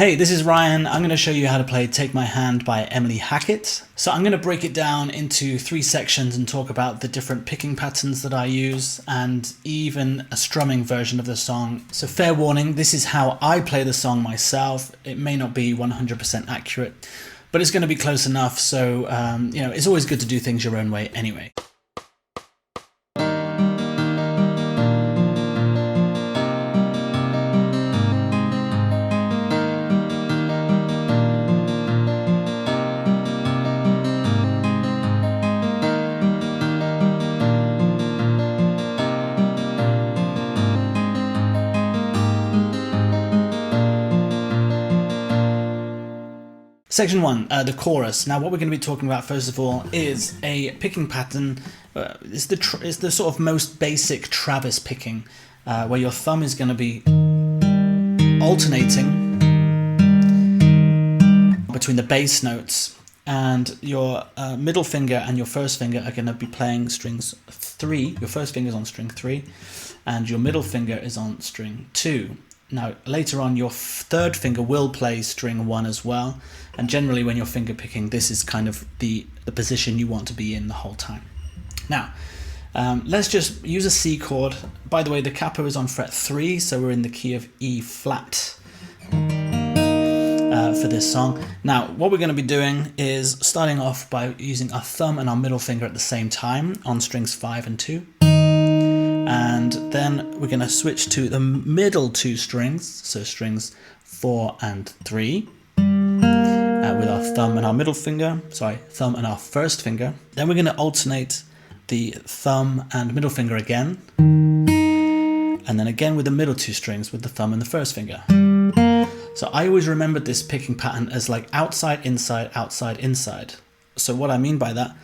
Hey, this is Ryan. I'm going to show you how to play Take My Hand by Emily Hackett. So I'm going to break it down into 3 sections and talk about the different picking patterns that I use and even a strumming version of the song. So fair warning, this is how I play the song myself. It may not be 100% accurate, but it's going to be close enough. So, you know, it's always good to do things your own way anyway. Section 1, the chorus. Now what we're going to be talking about first of all is a picking pattern. It's the sort of most basic Travis picking, where your thumb is going to be alternating between the bass notes, and your middle finger and your first finger are going to be playing strings 3. Your first finger is on string 3 and your middle finger is on string 2. Now later on your third finger will play string 1 as well, and generally when you're finger picking, this is kind of the position you want to be in the whole time. Now let's just use a C chord. By the way, the capo is on fret 3, so we're in the key of E flat for this song. Now what we're going to be doing is starting off by using our thumb and our middle finger at the same time on strings 5 and 2. And then we're going to switch to the middle 2 strings, so strings 4 and 3, with our thumb and our middle finger, thumb and our first finger. Then we're going to alternate the thumb and middle finger again, and then again with the middle 2 strings with the thumb and the first finger. So I always remembered this picking pattern as like outside, inside, outside, inside. So what I mean by that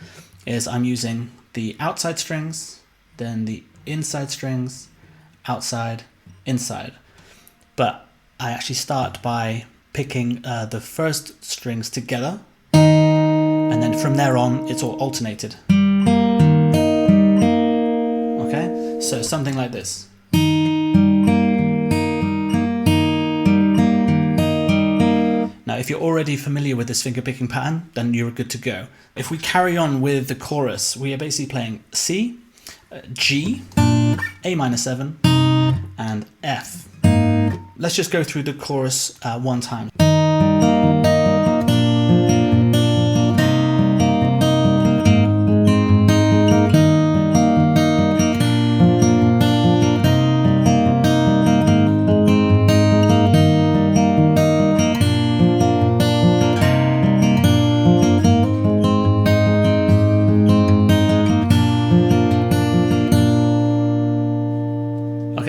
is I'm using the outside strings, then the inside strings, outside, inside. But I actually start by picking the first strings together, and then from there on it's all alternated. Okay, so something like this. Now if you're already familiar with this finger picking pattern, then you're good to go. If we carry on with the chorus, we are basically playing C, G, A minor 7, and F. Let's just go through the chorus one time.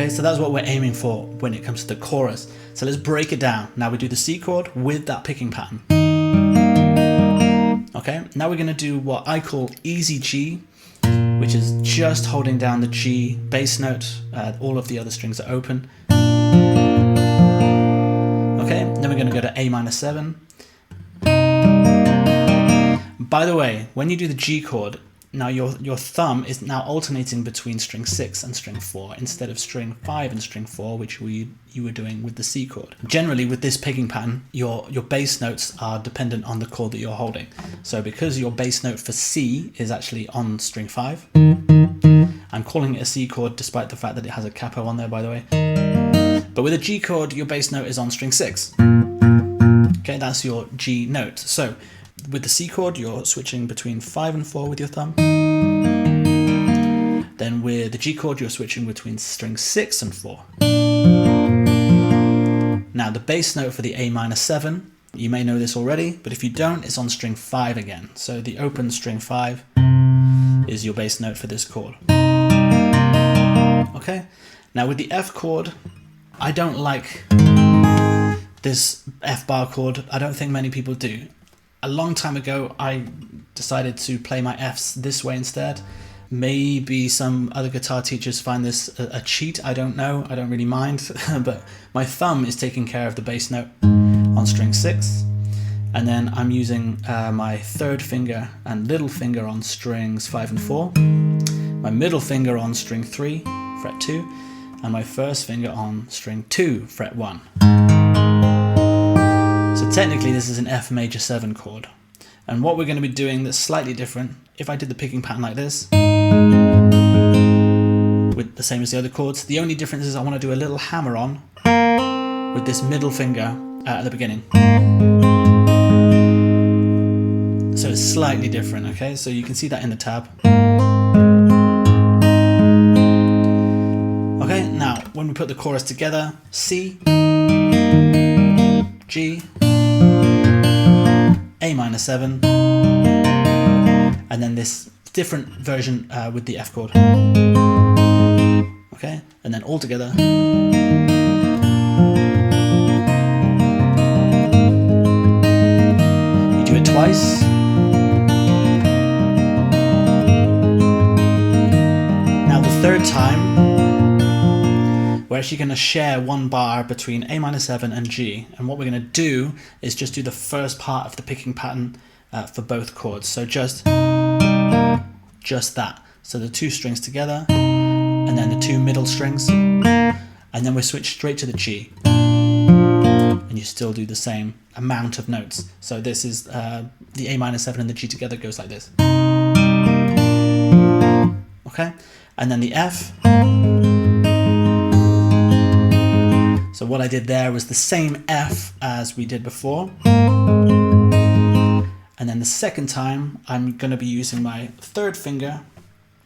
So that's what we're aiming for when it comes to the chorus. So let's break it down. Now we do the C chord with that picking pattern. Okay, now we're going to do what I call easy G, which is just holding down the G bass note. All of the other strings are open. Okay, then we're going to go to A minor 7. By the way, when you do the G chord, now your thumb is now alternating between string 6 and string 4 instead of string 5 and string 4, which you were doing with the C chord. Generally with this picking pattern, your bass notes are dependent on the chord that you're holding. So because your bass note for C is actually on string 5, I'm calling it a C chord despite the fact that it has a capo on there, by the way. But with a G chord, your bass note is on string 6. Okay, that's your G note. So with the C chord, you're switching between 5 and 4 with your thumb. Then with the G chord, you're switching between string 6 and 4. Now the bass note for the A minor 7, you may know this already, but if you don't, it's on string 5 again. So the open string 5 is your bass note for this chord. Okay, now with the F chord, I don't like this F bar chord. I don't think many people do. A long time ago, I decided to play my Fs this way instead. Maybe some other guitar teachers find this a cheat, I don't know, I don't really mind, but my thumb is taking care of the bass note on string 6, and then I'm using my third finger and little finger on strings 5 and 4, my middle finger on string 3, fret 2, and my first finger on string 2, fret 1. Technically this is an F major 7 chord. And what we're going to be doing that's slightly different, if I did the picking pattern like this, with the same as the other chords, the only difference is I want to do a little hammer on with this middle finger at the beginning. So it's slightly different, okay? So you can see that in the tab. Okay, now when we put the chorus together, C, G, A minor 7, and then this different version with the F chord. Okay, and then all together. You do it twice. Now the third time, we're actually going to share one bar between A minor 7 and G, and what we're going to do is just do the first part of the picking pattern for both chords. So just that. So the two strings together, and then the two middle strings, and then we switch straight to the G, and you still do the same amount of notes. So this is the A minor 7 and the G together goes like this. Okay, and then the F. So what I did there was the same F as we did before. And then the second time, I'm going to be using my third finger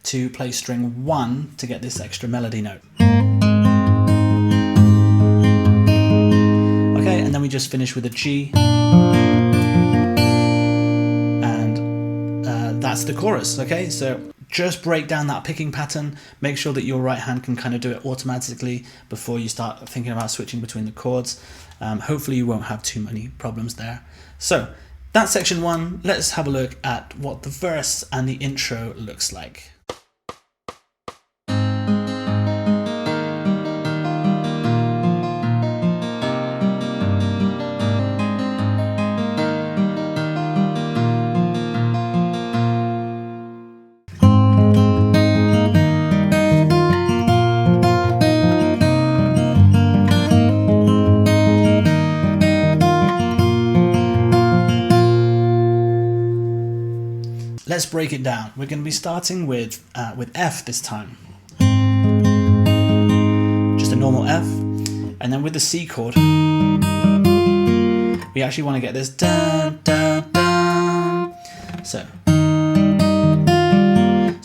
to play string 1 to get this extra melody note. Okay, and then we just finish with a G. And that's the chorus, okay? So just break down that picking pattern, make sure that your right hand can kind of do it automatically before you start thinking about switching between the chords. Hopefully you won't have too many problems there. So that's section 1. Let's have a look at what the verse and the intro looks like. Let's break it down. We're going to be starting with F this time. Just a normal F. And then with the C chord, we actually want to get this dun, dun, dun. So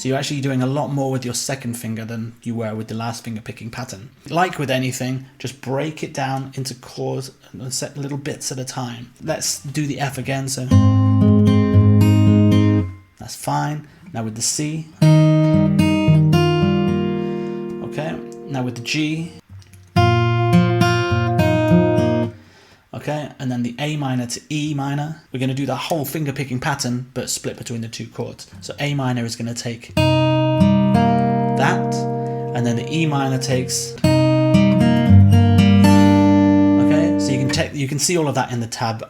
you're actually doing a lot more with your second finger than you were with the last finger picking pattern. Like with anything, just break it down into chords and set little bits at a time. Let's do the F again. So that's fine. Now with the C. Okay, now with the G. Okay, and then the A minor to E minor. We're going to do the whole finger picking pattern, but split between the two chords. So A minor is going to take that, and then the E minor takes. Okay, so you can see all of that in the tab.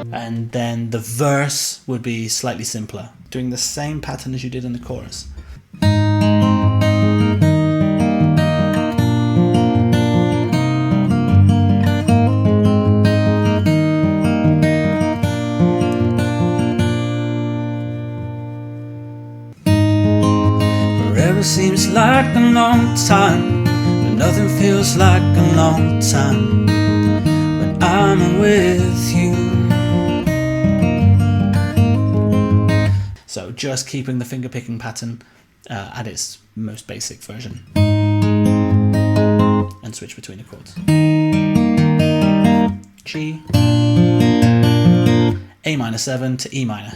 And then the verse would be slightly simpler, doing the same pattern as you did in the chorus. Forever seems like a long time, but nothing feels like a long time when I'm with you. So just keeping the finger picking pattern at its most basic version, and switch between the chords. G, A minor 7 to E minor.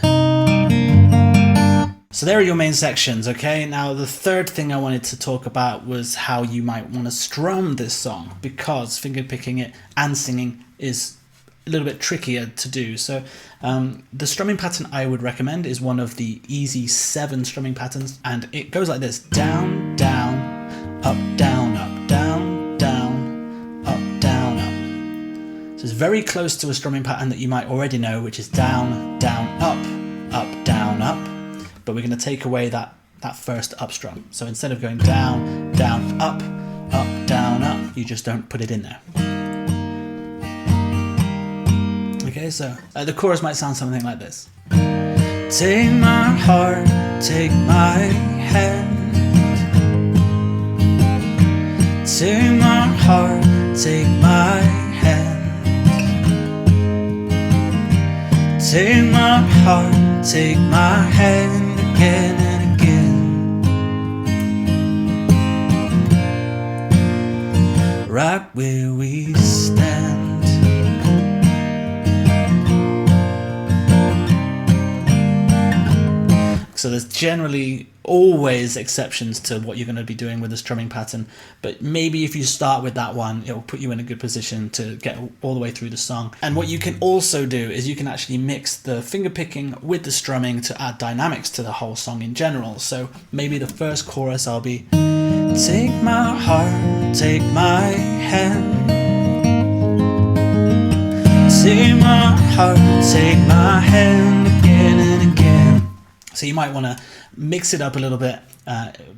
So there are your main sections, okay? Now the third thing I wanted to talk about was how you might want to strum this song, because finger picking it and singing is a little bit trickier to do. So the strumming pattern I would recommend is one of the easy 7 strumming patterns, and it goes like this: down, down, up, down, up, down, down, up, down, up. So it's very close to a strumming pattern that you might already know, which is down, down, up, down, up. But we're going to take away that first up strum. So instead of going down, down, up, down, up, you just don't put it in there. Okay, so the chorus might sound something like this. Take my heart, take my hand. Take my heart, take my hand. Take my heart, take my hand again and again. Right where we stand. So there's generally always exceptions to what you're going to be doing with the strumming pattern, but maybe if you start with that one, it will put you in a good position to get all the way through the song. And what you can also do is you can actually mix the finger picking with the strumming to add dynamics to the whole song in general. So maybe the first chorus I'll be, take my heart, take my hand. Take my heart, take my hand again and again. So you might want to mix it up a little bit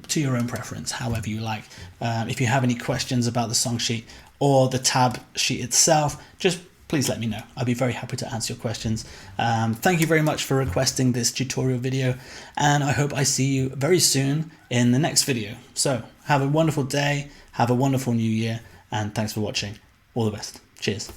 to your own preference, however you like. If you have any questions about the song sheet or the tab sheet itself, just please let me know. I'll be very happy to answer your questions. Thank you very much for requesting this tutorial video, and I hope I see you very soon in the next video. So have a wonderful day, have a wonderful new year, and thanks for watching. All the best. Cheers.